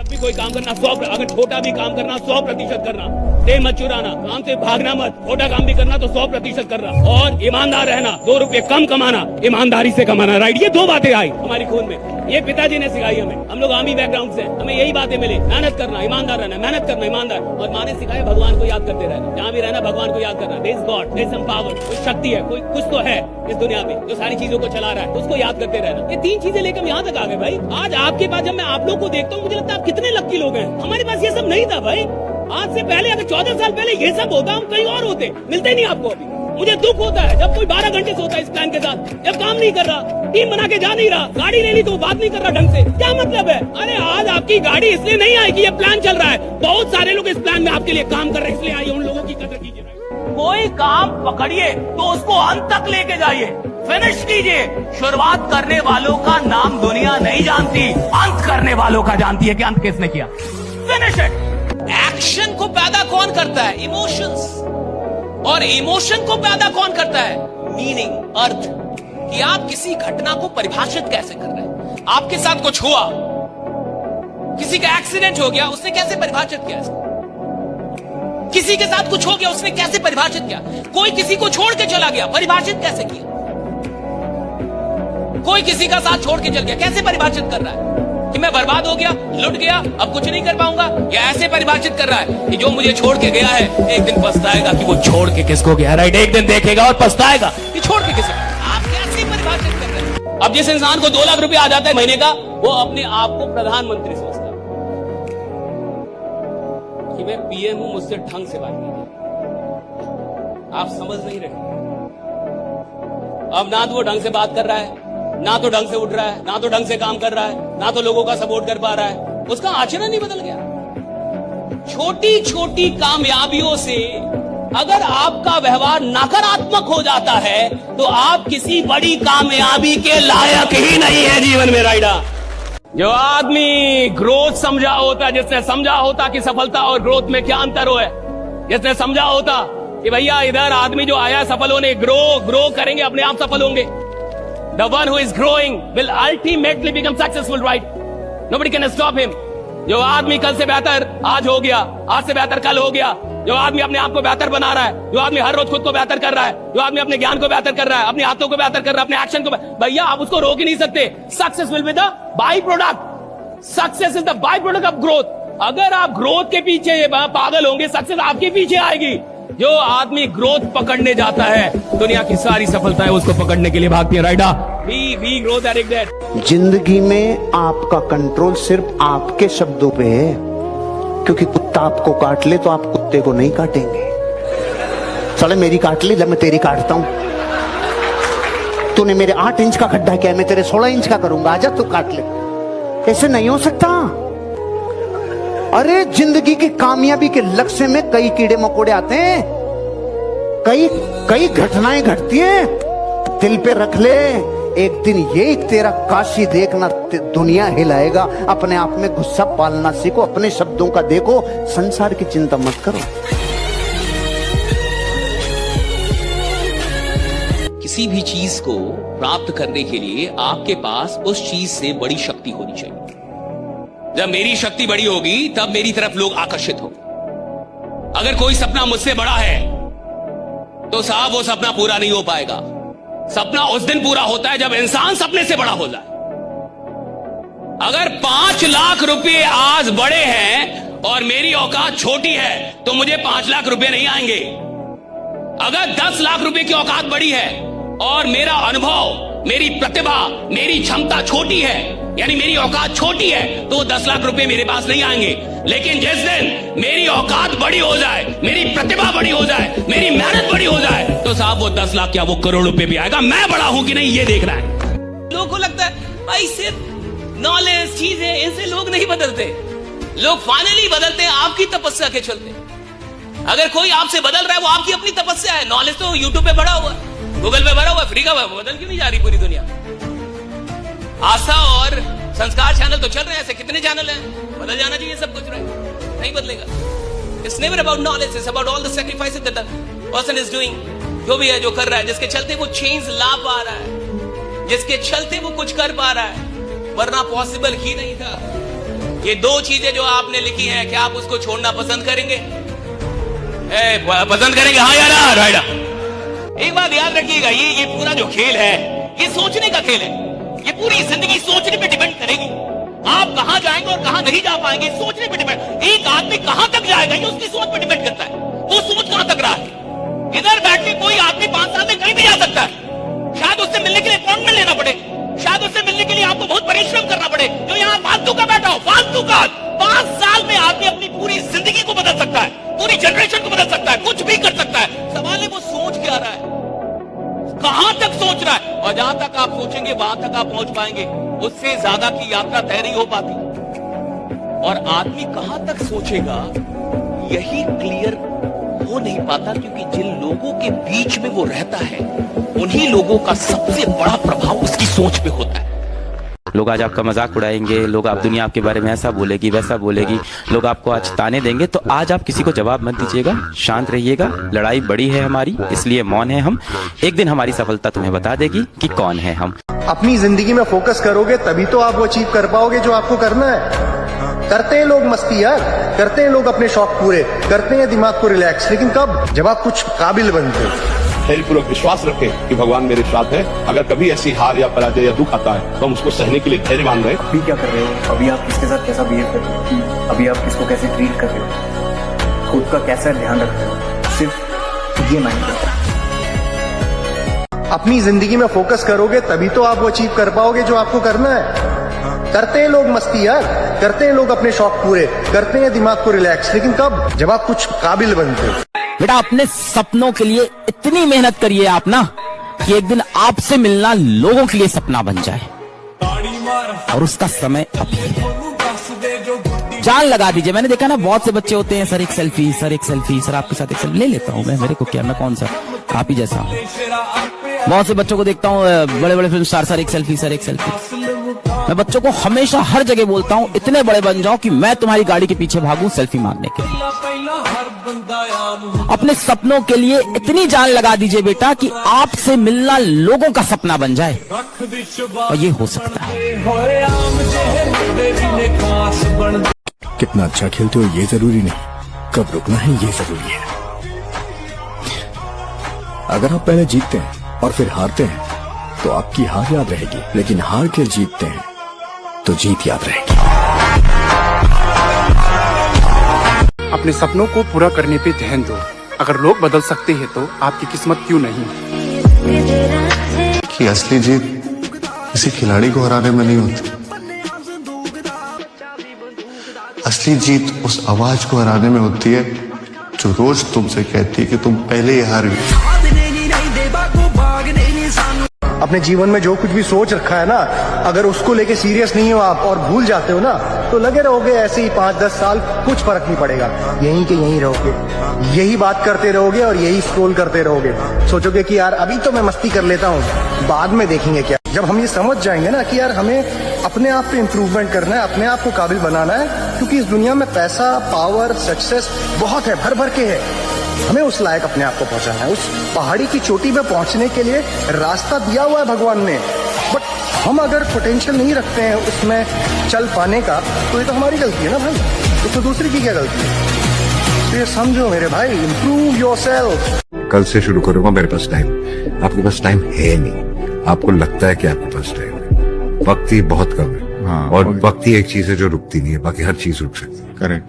जब भी कोई काम करना 100, अगर छोटा भी काम करना 100% करना, दे मत चुराना, काम से भागना मत, छोटा काम भी करना तो 100% करना, और ईमानदार रहना, 2 रुपए कम कमाना, ईमानदारी से कमाना। राइट, ये 2 बातें आई हमारी खून में, ये पिताजी ने सिखाई हमें। हम लोग आर्मी बैकग्राउंड से, हमें यही बातें मिली, मेहनत करना, ईमानदार रहना, मेहनत करना, ईमानदार। और माँ ने सिखाया भगवान को याद करते रहना, जहाँ भी रहना भगवान को याद करना। There is God, there is some power, कोई शक्ति है, कोई कुछ तो है इस दुनिया में जो सारी चीजों को चला रहा है, उसको याद करते रहना। ये 3 चीजें लेकर हम यहाँ तक आ गए भाई। आज आपके पास जब मैं आप लोग को देखता हूँ मुझे लगता है आप कितने लक्की लोग हैं। हमारे पास ये सब नहीं था भाई। आज से पहले अगर 14 साल पहले ये सब होता हम कहीं और होते, मिलते नहीं आपको अभी। मुझे दुख होता है जब कोई 12 घंटे सोता है इस प्लान के साथ, जब काम नहीं कर रहा, टीम बना के जा नहीं रहा, गाड़ी ले ली तो बात नहीं कर रहा ढंग से, क्या मतलब है? अरे आज आपकी गाड़ी इसलिए नहीं आएगी, ये प्लान चल रहा है, बहुत सारे लोग इस प्लान में आपके लिए काम कर रहे हैं, इसलिए आइए, उन लोगों की कदर कीजिए। कोई काम पकड़िए तो उसको अंत तक लेके जाइए, फिनिश कीजिए। शुरुआत करने वालों का नाम दुनिया नहीं जानती, अंत करने वालों का जानती है कि अंत किसने किया। Finish it. एक्शन को पैदा कौन करता है? इमोशंस। और इमोशन को पैदा कौन करता है? मीनिंग, अर्थ। कि आप किसी घटना को परिभाषित कैसे कर रहे हैं। आपके साथ कुछ हुआ, किसी का एक्सीडेंट हो गया, उसने कैसे परिभाषित किया इसको? किसी के साथ कुछ हो गया, उसने कैसे परिभाषित किया? कोई किसी को छोड़ के चला गया, परिभाषित कैसे किया? कोई किसी का साथ छोड़ के चल गया, कैसे परिभाषित कर रहा है कि मैं बर्बाद हो गया, लुट गया, अब कुछ नहीं कर पाऊंगा? या ऐसे परिभाषित कर रहा है कि जो मुझे छोड़ के गया है एक दिन पछताएगा कि वो छोड़ के किसको गया। राइट, एक दिन देखेगा और पछताएगा कि छोड़ के किसे। आप कैसे परिभाषित कर रहे हैं? अब जिस इंसान को 2 लाख रुपए आ जाता है महीने का, वो अपने आप को प्रधानमंत्री सोचता है कि मैं पीएम हूं, मुझसे ढंग से बात कीजिए। आप समझ नहीं रहे। अब ना तो वो ढंग से बात कर रहा है, ना तो ढंग से उठ रहा है, ना तो ढंग से काम कर रहा है, ना तो लोगों का सपोर्ट कर पा रहा है। उसका आचरण ही बदल गया। छोटी छोटी कामयाबियों से अगर आपका व्यवहार नकारात्मक हो जाता है तो आप किसी बड़ी कामयाबी के लायक ही नहीं है जीवन में। राइडा, जो आदमी ग्रोथ समझा होता, जिसने समझा होता कि सफलता और ग्रोथ में क्या अंतर हो है, जिसने समझा होता कि भैया इधर आदमी जो आया सफल होने, ग्रो करेंगे, अपने आप सफल होंगे। The one who is growing will ultimately become successful, right? Nobody can stop him. जो आदमी कल से बेहतर आज हो गया, आज से बेहतर कल हो गया, जो आदमी अपने आप को बेहतर बना रहा है, जो आदमी हर रोज खुद को बेहतर कर रहा है, जो आदमी अपने ज्ञान को बेहतर कर रहा है, अपने हाथों को बेहतर कर रहा है, अपने एक्शन को, भैया आप उसको रोक ही नहीं सकते। Success will be the by product. Success is the by product of growth. अगर आप ग्रोथ के पीछे पागल होंगे, सक्सेस आपके पीछे आएगी। जो आदमी ग्रोथ पकड़ने जाता है, दुनिया की सारी सफलताएं उसको पकड़ने के लिए भागती है। राइडा, बी ग्रोथ एडिक्टेड। जिंदगी में आपका कंट्रोल सिर्फ आपके शब्दों पे है, क्योंकि कुत्ता आपको काट ले तो आप कुत्ते को नहीं काटेंगे। साले मेरी काट ली, जब मैं तेरी काटता हूं। तूने मेरे 8 इंच का खड्डा किया, मैं तेरे 16 इंच का करूंगा, आजा तू काट ले। ऐसे नहीं हो सकता। अरे जिंदगी की कामयाबी के लक्ष्य में कई कीड़े मकोड़े आते हैं, कई घटनाएं घटती हैं। दिल पे रख ले, एक दिन ये तेरा काशी देखना दुनिया हिलाएगा। अपने आप में गुस्सा पालना सीखो, अपने शब्दों का देखो, संसार की चिंता मत करो। किसी भी चीज को प्राप्त करने के लिए आपके पास उस चीज से बड़ी शक्ति होनी चाहिए। जब मेरी शक्ति बड़ी होगी तब मेरी तरफ लोग आकर्षित होंगे। अगर कोई सपना मुझसे बड़ा है तो साहब वो सपना पूरा नहीं हो पाएगा। सपना उस दिन पूरा होता है जब इंसान सपने से बड़ा हो जाए। अगर 5 लाख रुपए आज बड़े हैं और मेरी औकात छोटी है तो मुझे 5 लाख रुपए नहीं आएंगे। अगर 10 लाख रुपए की औकात बड़ी है और मेरा अनुभव, मेरी प्रतिभा, मेरी क्षमता छोटी है, यानी मेरी औकात छोटी है, तो 10 लाख रुपए मेरे पास नहीं आएंगे। लेकिन जिस दिन मेरी औकात बड़ी हो जाए, मेरी प्रतिभा बड़ी हो जाए, मेरी मेहनत बड़ी हो जाए, तो साहब वो 10 लाख क्या वो करोड़ रुपए भी आएगा। मैं बड़ा हूं कि नहीं ये देख रहा है। लोगों को लगता है भाई सिर्फ नॉलेज चीजें, इनसे लोग नहीं बदलते। लोग फाइनली बदलते हैं आपकी तपस्या के चलते। अगर कोई आपसे बदल रहा है वो आपकी अपनी तपस्या है। नॉलेज तो यूट्यूब पे भरा हुआ है, गूगल पे भरा हुआ है, फ्री का बदल क्यों नहीं जा रही पूरी दुनिया? आस्था और संस्कार चैनल तो चल रहे हैं, ऐसे कितने चैनल हैं, बदल जाना चाहिए सब कुछ। नहीं बदलेगा। It's never about knowledge, it's about all the sacrifices that the person is doing. जो भी है, जो कर रहा है, जिसके चलते वो चेंज ला पा रहा है, जिसके चलते वो कुछ कर पा रहा है, वरना पॉसिबल ही नहीं था। ये दो चीजें जो आपने लिखी हैं, क्या आप उसको छोड़ना पसंद करेंगे? पसंद करेंगे, हाँ या ना? राइट। एक बात याद रखिएगा, ये पूरा जो खेल है, ये सोचने का खेल है। ये पूरी जिंदगी सोचने पे डिपेंड करेगी। आप कहां जाएंगे और कहां नहीं जा पाएंगे, सोचने पे डिपेंड। एक आदमी कहां तक जाएगा, ये उसकी सोच पे डिपेंड करता है। वो सोच कहां तक रहा है। इधर बैठ के कोई आदमी 5 साल में कहीं भी जा सकता है। शायद उससे मिलने के लिए अपॉइंटमेंट लेना पड़े, शायद उससे मिलने के लिए आपको बहुत परिश्रम करना पड़े। जो यहाँ फालतू का बैठा हो, फालतू का 5 साल में आदमी अपनी पूरी जिंदगी को बदल सकता है, पूरी जनरेशन को बदल सकता है, कुछ भी कर सकता है। सवाल है वो सोच क्या रहा है, कहां तक सोच रहा है। और जहां तक आप सोचेंगे वहां तक आप पहुंच पाएंगे। उससे ज्यादा की यात्रा तय नहीं हो पाती। और आदमी कहां तक सोचेगा, यही क्लियर हो नहीं पाता, क्योंकि जिन लोगों के बीच में वो रहता है, उन्हीं लोगों का सबसे बड़ा प्रभाव उसकी सोच पे होता है। लोग आज आपका मजाक उड़ाएंगे, लोग आप दुनिया आपके बारे में ऐसा बोलेगी वैसा बोलेगी, लोग आपको आज ताने देंगे, तो आज आप किसी को जवाब मत दीजिएगा, शांत रहिएगा। लड़ाई बड़ी है हमारी, इसलिए मौन है हम। एक दिन हमारी सफलता तुम्हें बता देगी कि कौन है हम। अपनी जिंदगी में फोकस करोगे तभी तो आप वो अचीव कर पाओगे जो आपको करना है। करते हैं लोग मस्ती यार, करते हैं लोग अपने शौक पूरे, करते हैं दिमाग को रिलैक्स, लेकिन कब? जब आप कुछ काबिल बनते हो। धैर्यपूर्वक विश्वास रखें कि भगवान मेरे साथ है। अगर कभी ऐसी हार या पराजय या दुख आता है तो हम उसको सहने के लिए धैर्यवान रहे। अभी क्या कर रहे हो, अभी आप किसके साथ कैसा बिहेव कर रहे हो, अभी आप किसको कैसे ट्रीट कर रहे हो, खुद का कैसा ध्यान रख रहे हो, सिर्फ ये माइंड करता है। अपनी जिंदगी में फोकस करोगे तभी तो आप वो अचीव कर पाओगे जो आपको करना है। करते हैं लोग मस्ती यार, करते हैं लोग अपने शौक पूरे, करते हैं दिमाग को रिलैक्स, लेकिन कब? जब आप कुछ काबिल बनते हो। बेटा अपने सपनों के लिए इतनी मेहनत करिए आप ना, कि एक दिन आपसे मिलना लोगों के लिए सपना बन जाए। और उसका समय अभी है। जान लगा दीजिए। मैंने देखा ना, बहुत से बच्चे होते हैं, सर एक सेल्फी, सर एक सेल्फी, सर आपके साथ एक सेल्फी ले लेता हूँ मैं, मेरे को क्या, मैं कौन सा आप ही जैसा हूँ। बहुत से बच्चों को देखता हूँ, बड़े बड़े फिल्म स्टार, सर एक सेल्फी, सर एक सेल्फी। मैं बच्चों को हमेशा हर जगह बोलता हूँ, इतने बड़े बन जाओ कि मैं तुम्हारी गाड़ी के पीछे भागूं सेल्फी मांगने के लिए। अपने सपनों के लिए इतनी जान लगा दीजिए बेटा कि आपसे मिलना लोगों का सपना बन जाए, और ये हो सकता है। कितना अच्छा खेलते हो ये जरूरी नहीं, कब रुकना है ये जरूरी है। अगर आप पहले जीतते हैं और फिर हारते हैं तो आपकी हार याद रहेगी, लेकिन हार के जीतते हैं तो जीत याद रहेगी। अपने सपनों को पूरा करने पे ध्यान दो। अगर लोग बदल सकते हैं तो आपकी किस्मत क्यों नहीं? कि असली जीत किसी खिलाड़ी को हराने में नहीं होती, असली जीत उस आवाज को हराने में होती है जो रोज तुमसे कहती है कि तुम पहले ही हार गए। अपने जीवन में जो कुछ भी सोच रखा है ना, अगर उसको लेके सीरियस नहीं हो आप और भूल जाते हो ना, तो लगे रहोगे ऐसे ही 5-10 साल, कुछ फर्क नहीं पड़ेगा। यहीं के यहीं रहोगे, यही बात करते रहोगे और यही स्क्रॉल करते रहोगे। सोचोगे कि यार अभी तो मैं मस्ती कर लेता हूँ, बाद में देखेंगे क्या। जब हम ये समझ जाएंगे ना कि यार हमें अपने आप पे इम्प्रूवमेंट करना है, अपने आप को काबिल बनाना है, क्योंकि इस दुनिया में पैसा, पावर, सक्सेस बहुत है, भर भर के है। हमें उस लायक अपने आप को पहुंचाना है। उस पहाड़ी की चोटी पे पहुंचने के लिए रास्ता दिया हुआ है भगवान ने, बट हम अगर पोटेंशियल नहीं रखते हैं उसमें चल पाने का, तो ये तो हमारी गलती है ना भाई, तो दूसरी की क्या गलती है। तो ये समझो मेरे भाई, इम्प्रूव योरसेल्फ। कल से शुरू करूंगा, मेरे पास टाइम, आपके पास टाइम है नहीं। आपको लगता है कि आपके पास टाइम है, वक्त ही बहुत कम है। और वक्त ही एक चीज है जो रुकती नहीं है, बाकी हर चीज रुक सकती है। करेक्ट।